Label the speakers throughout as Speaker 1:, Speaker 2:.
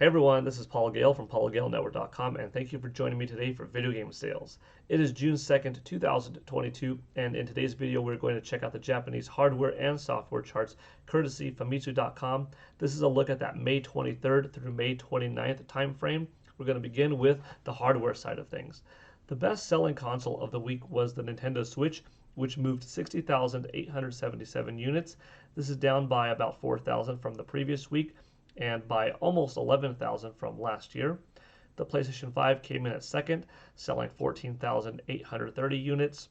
Speaker 1: Hey everyone, this is Paul Gale from paulgalenetwork.com, and thank you for joining me today for video game sales. It is June 2nd, 2022, and in today's video we're going to check out the Japanese hardware and software charts courtesy Famitsu.com. This is a look at that May 23rd through May 29th time frame. We're going to begin with the hardware side of things. The best selling console of the week was the Nintendo Switch, which moved 60,877 units. This is down by about 4,000 from the previous week and by almost 11,000 from last year. The PlayStation 5 came in at second, selling 14,830 units,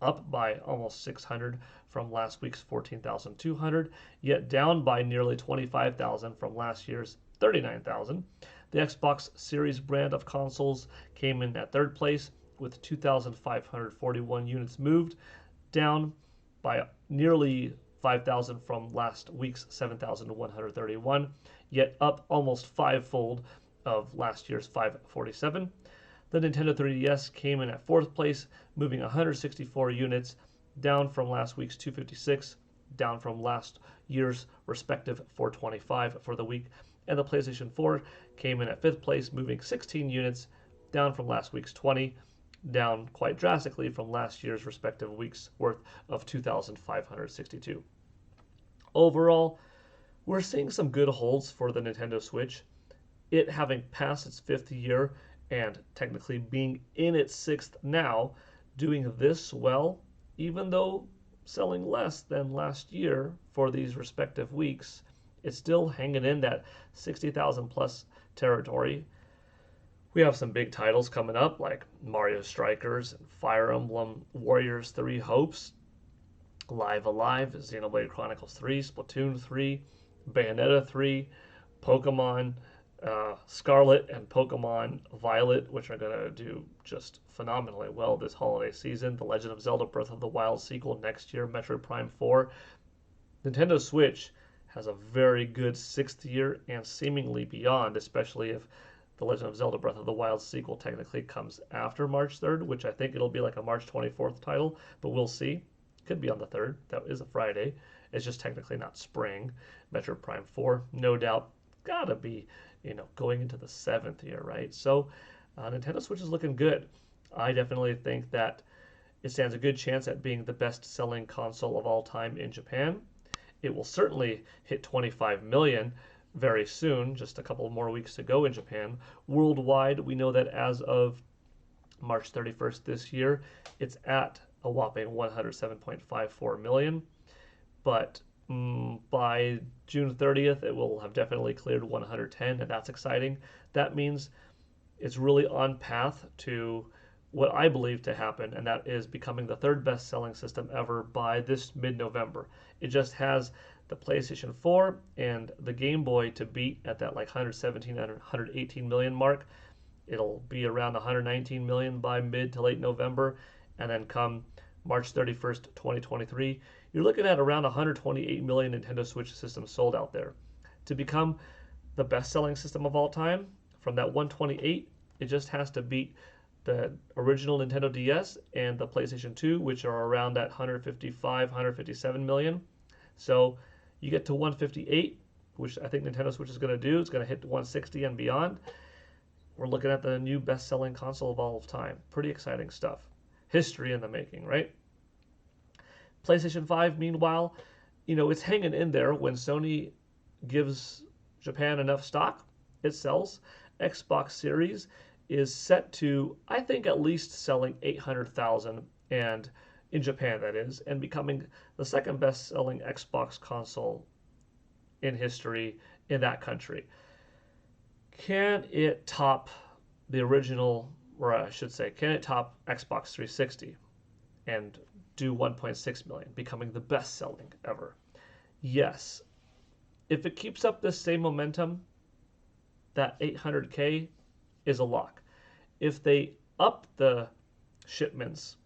Speaker 1: up by almost 600 from last week's 14,200, yet down by nearly 25,000 from last year's 39,000. The Xbox Series brand of consoles came in at third place with 2,541 units moved, down by nearly 5,000 from last week's 7,131, yet up almost fivefold of last year's 547. The Nintendo 3DS came in at fourth place, moving 164 units, down from last week's 256, down from last year's respective 425 for the week. And the PlayStation 4 came in at fifth place, moving 16 units, down from last week's 20, down quite drastically from last year's respective week's worth of 2,562. Overall, we're seeing some good holds for the Nintendo Switch. It having passed its fifth year and technically being in its sixth now, doing this well, even though selling less than last year for these respective weeks, it's still hanging in that 60,000 plus territory. We have some big titles coming up like Mario Strikers and Fire Emblem Warriors 3 Hopes, Live Alive, Xenoblade Chronicles 3, Splatoon 3, Bayonetta 3, Pokemon Scarlet and Pokemon Violet, which are going to do just phenomenally well this holiday season. The Legend of Zelda Breath of the Wild sequel next year, Metroid Prime 4. Nintendo Switch has a very good sixth year and seemingly beyond, especially if the Legend of Zelda Breath of the Wild sequel technically comes after March 3rd, which I think it'll be like a March 24th title, but we'll see. Could be on the 3rd. That is a Friday. It's just technically not spring. Metroid Prime 4, no doubt, gotta be, going into the 7th year, right? So Nintendo Switch is looking good. I definitely think that it stands a good chance at being the best-selling console of all time in Japan. It will certainly hit 25 million very soon, just a couple more weeks to go in Japan. Worldwide, we know that as of March 31st this year, it's at a whopping 107.54 million. But by June 30th, it will have definitely cleared 110, and that's exciting. That means it's really on path to what I believe to happen, and that is becoming the third best-selling system ever by this mid-November. It just has the PlayStation 4 and the Game Boy to beat at that like 117 and 118 million mark. It'll be around 119 million by mid to late November, and then come March 31st, 2023, you're looking at around 128 million Nintendo Switch systems sold out there. To become the best-selling system of all time, from that 128, it just has to beat the original Nintendo DS and the PlayStation 2, which are around that 155, 157 million. So you get to 158, which I think Nintendo Switch is going to do. It's going to hit 160 and beyond. We're looking at the new best-selling console of all of time. Pretty exciting stuff. History in the making, right? PlayStation 5, meanwhile, it's hanging in there. When Sony gives Japan enough stock, it sells. Xbox Series is set to, I think, at least selling 800,000, and in Japan that is, and becoming the second best-selling Xbox console in history in that country. Can it top the original, or I should say, can it top Xbox 360 and do 1.6 million, becoming the best-selling ever? Yes. If it keeps up this same momentum, that 800K is a lock. If they up the shipments,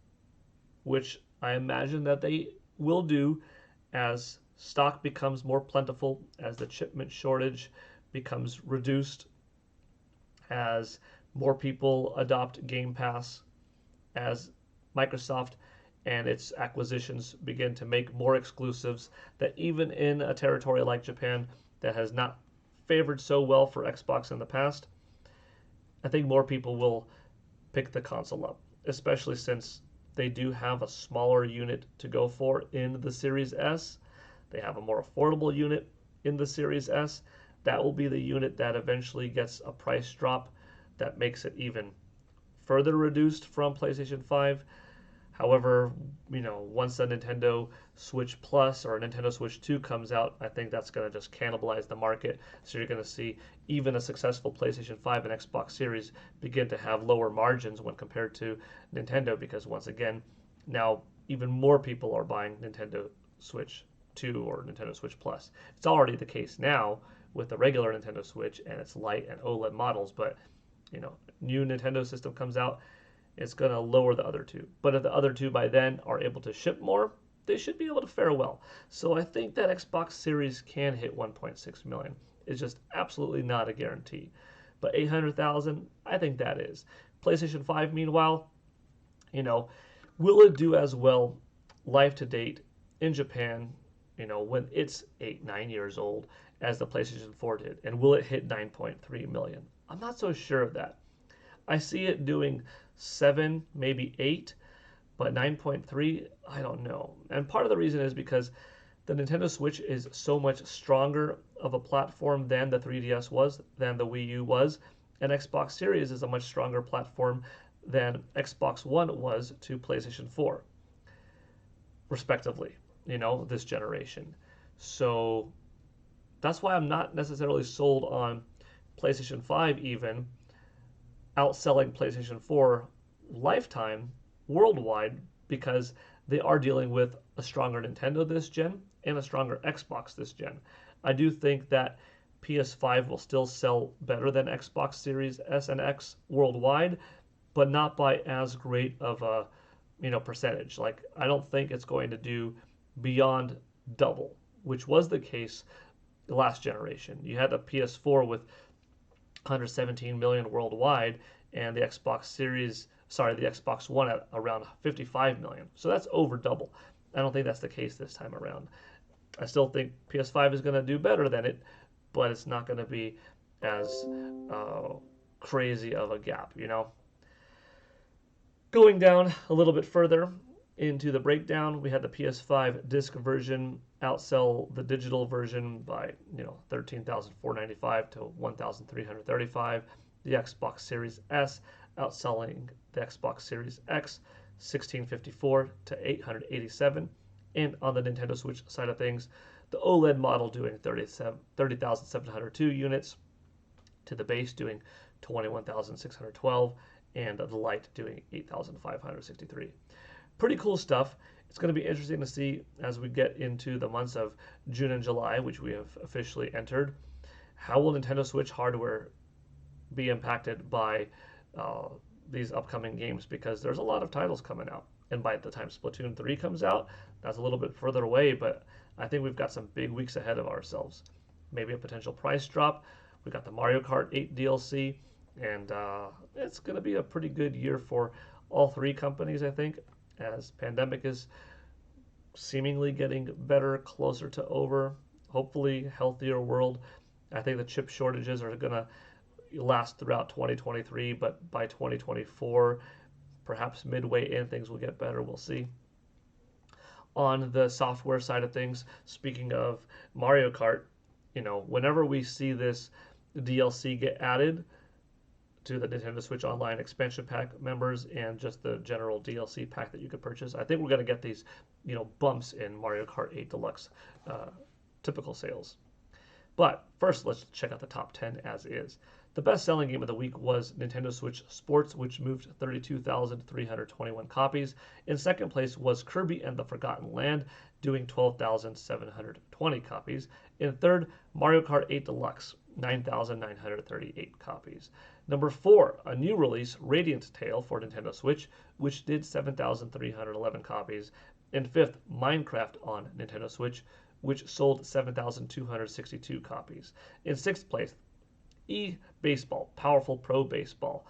Speaker 1: which I imagine that they will do as stock becomes more plentiful, as the shipment shortage becomes reduced, as more people adopt Game Pass, as Microsoft and its acquisitions begin to make more exclusives, that even in a territory like Japan that has not favored so well for Xbox in the past, I think more people will pick the console up, especially since they do have a smaller unit to go for in the Series S. They have a more affordable unit in the Series S. That will be the unit that eventually gets a price drop that makes it even further reduced from PlayStation 5. However, once the Nintendo Switch Plus or Nintendo Switch 2 comes out, I think that's going to just cannibalize the market. So you're going to see even a successful PlayStation 5 and Xbox Series begin to have lower margins when compared to Nintendo, because once again, now even more people are buying Nintendo Switch 2 or Nintendo Switch Plus. It's already the case now with the regular Nintendo Switch and its Lite and OLED models, but new Nintendo system comes out, it's going to lower the other two. But if the other two by then are able to ship more, they should be able to fare well. So I think that Xbox Series can hit 1.6 million. It's just absolutely not a guarantee. But 800,000, I think that is. PlayStation 5, meanwhile, will it do as well life to date in Japan, when it's 8-9 years old as the PlayStation 4 did? And will it hit 9.3 million? I'm not so sure of that. I see it doing 7, maybe 8, but 9.3, I don't know. And part of the reason is because the Nintendo Switch is so much stronger of a platform than the 3DS was, than the Wii U was, and Xbox Series is a much stronger platform than Xbox One was to PlayStation 4, respectively, this generation. So that's why I'm not necessarily sold on PlayStation 5 even outselling PlayStation 4 lifetime worldwide, because they are dealing with a stronger Nintendo this gen and a stronger Xbox this gen. I do think that PS5 will still sell better than Xbox Series S and X worldwide, but not by as great of a percentage. Like, I don't think it's going to do beyond double, which was the case the last generation. You had a PS4 with 117 million worldwide, and the Xbox One at around 55 million. So that's over double. I don't think that's the case this time around. I still think PS5 is going to do better than it, but it's not going to be as crazy of a gap, Going down a little bit further into the breakdown, we had the PS5 disc version outsell the digital version by 13,495 to 1,335. The Xbox Series S outselling the Xbox Series X 1,654 to 887. And on the Nintendo Switch side of things, the OLED model doing 30,702 units, to the base doing 21,612, and the Lite doing 8,563. Pretty cool stuff. It's going to be interesting to see as we get into the months of June and July, which we have officially entered. How will Nintendo Switch hardware be impacted by these upcoming games? Because there's a lot of titles coming out. And by the time Splatoon 3 comes out, that's a little bit further away, but I think we've got some big weeks ahead of ourselves. Maybe a potential price drop. We've got the Mario Kart 8 DLC, and it's going to be a pretty good year for all three companies, I think, as pandemic is seemingly getting better, closer to over, hopefully healthier world. I think the chip shortages are going to last throughout 2023, but by 2024, perhaps midway in, things will get better. We'll see. On the software side of things, speaking of Mario Kart, whenever we see this DLC get added to the Nintendo Switch Online expansion pack members and just the general DLC pack that you could purchase, I think we're going to get these, bumps in Mario Kart 8 Deluxe typical sales. But first, let's check out the top 10 as is. The best-selling game of the week was Nintendo Switch Sports, which moved 32,321 copies. In second place was Kirby and the Forgotten Land, doing 12,720 copies. In third, Mario Kart 8 Deluxe, 9,938 copies. Number 4, a new release, Radiant Tale for Nintendo Switch, which did 7,311 copies. In fifth, Minecraft on Nintendo Switch, which sold 7,262 copies. In sixth place, eBaseball, Powerful Pro Baseball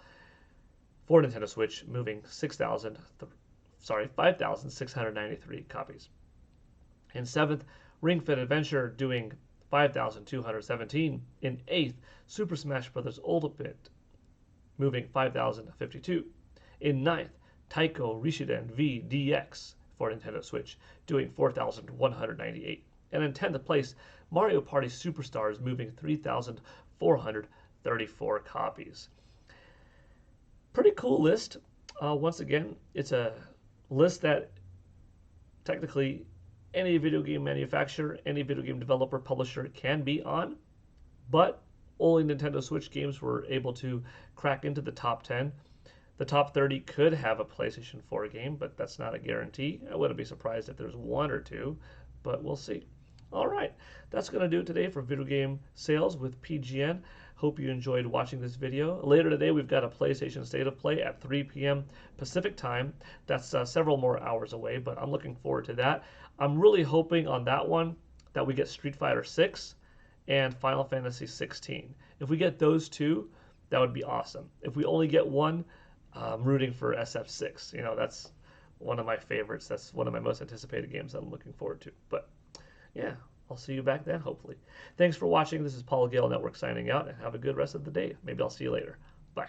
Speaker 1: for Nintendo Switch, moving 5,693 copies. In seventh, Ring Fit Adventure doing 5,217. In 8th, Super Smash Bros. Ultimate, moving 5,052. In 9th, Taiko Rishiden V DX for Nintendo Switch, doing 4,198. And in 10th place, Mario Party Superstars, moving 3,434 copies. Pretty cool list. Once again, it's a list that technically any video game manufacturer, any video game developer, publisher can be on, but only Nintendo Switch games were able to crack into the top 10. The top 30 could have a PlayStation 4 game, but that's not a guarantee. I wouldn't be surprised if there's one or two, but we'll see. All right, that's going to do it today for Video Game Sales with PGN. Hope you enjoyed watching this video. Later today, we've got a PlayStation State of Play at 3 p.m. Pacific time. That's several more hours away, but I'm looking forward to that. I'm really hoping on that one that we get Street Fighter 6 and Final Fantasy 16. If we get those two, that would be awesome. If we only get one, I'm rooting for SF6. You know, that's one of my favorites. That's one of my most anticipated games I'm looking forward to. But yeah, I'll see you back then, hopefully. Thanks for watching. This is Paul Gale Network signing out, and have a good rest of the day. Maybe I'll see you later. Bye.